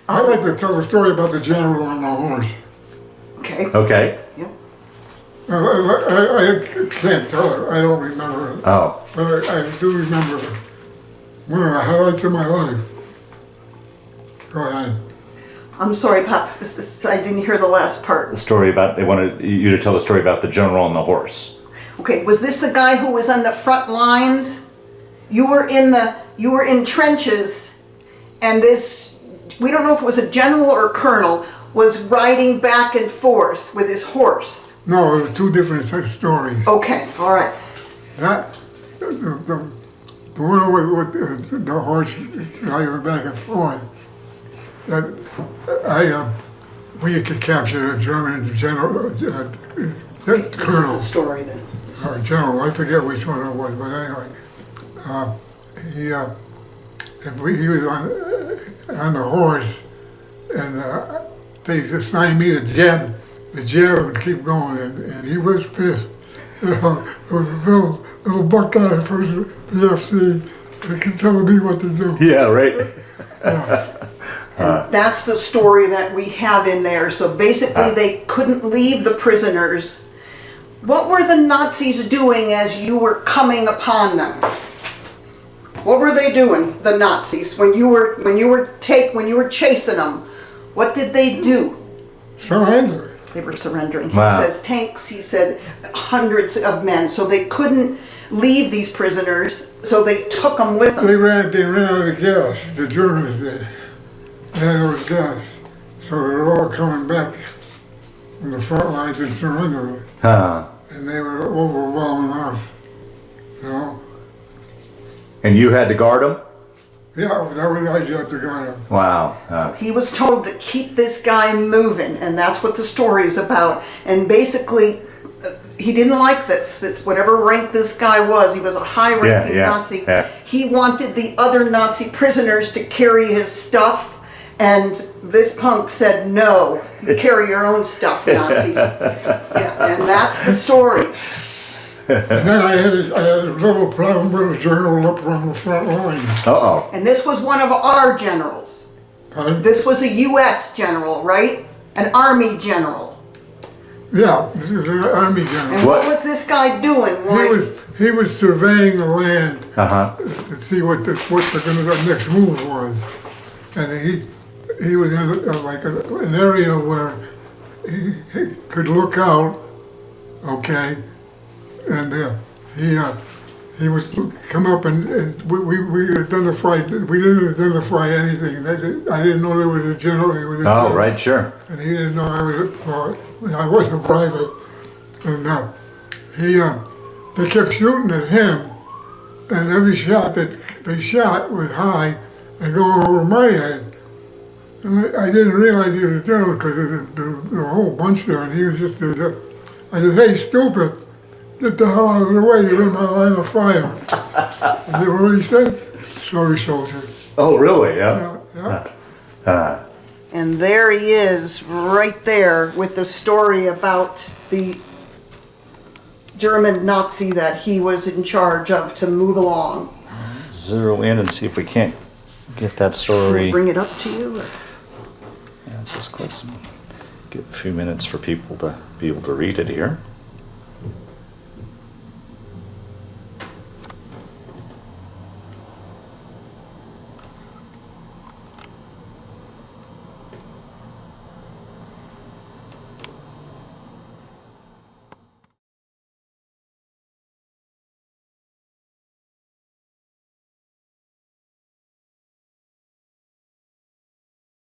I'd like to tell the story about the general on the horse. Okay. Okay. Yep. I can't tell it. I don't remember it. Oh. But I do remember one of the highlights of my life. Go ahead. I'm sorry, Pop. I didn't hear the last part. The story about, they wanted you to tell the story about the general on the horse. Okay, was this the guy who was on the front lines? You were in trenches, and this, we don't know if it was a general or colonel, was riding back and forth with his horse. No, it was two different stories. Okay, all right. That the one with the horse driving back and forth. That we could capture a German general, This is colonel. the story then. Or general, I forget which one it was, but anyway, he was on the horse, and they assigned me to jab and keep going, and he was pissed. There was a little Buckeye first PFC, and he telling me what to do. Yeah, right. And that's the story that we have in there. So basically they couldn't leave the prisoners. What were the Nazis doing as you were coming upon them? What were they doing, the Nazis, when you were chasing them? What did they do? Surrender. They were surrendering. Wow. He says tanks, he said hundreds of men. So they couldn't leave these prisoners, so they took them with them. They ran out of gas, the Germans did. They had no gas. So they were all coming back from the front lines and surrendering. And they were overwhelming us, you know. And you had to guard them? Yeah, that was our job to guard them. Wow. He was told to keep this guy moving, and that's what the story's about. And basically, he didn't like this whatever rank this guy was. He was a high-ranking Nazi. Yeah. He wanted the other Nazi prisoners to carry his stuff, and this punk said, "No, you carry your own stuff, Nazi." Yeah, and that's the story. And then I had a little problem with a general up from the front line. Uh-oh. And this was one of our generals. Pardon? This was a U.S. general, right? An Army general. Yeah, this is an army general. And what was this guy doing? He was surveying the land Uh-huh. to see what the next move was, and he was in an area where he could look out, okay, and he was come up and we identified. We didn't identify anything. I didn't know there was a general. He was a general. Right, sure. And he didn't know I was a private, and they kept shooting at him, and every shot that they shot was high and going over my head. And I didn't realize he was a general because there was a whole bunch there, and he was just I said, "Hey, stupid, get the hell out of the way, you're in my line of fire." And you know what he said? "Sorry, soldier." Oh, really? Yeah. Yeah. And there he is, right there, with the story about the German Nazi that he was in charge of to move along. Zero in and see if we can't get that Can story. I bring it up to you? Or? Yeah, it's just close. Get a few minutes for people to be able to read it here.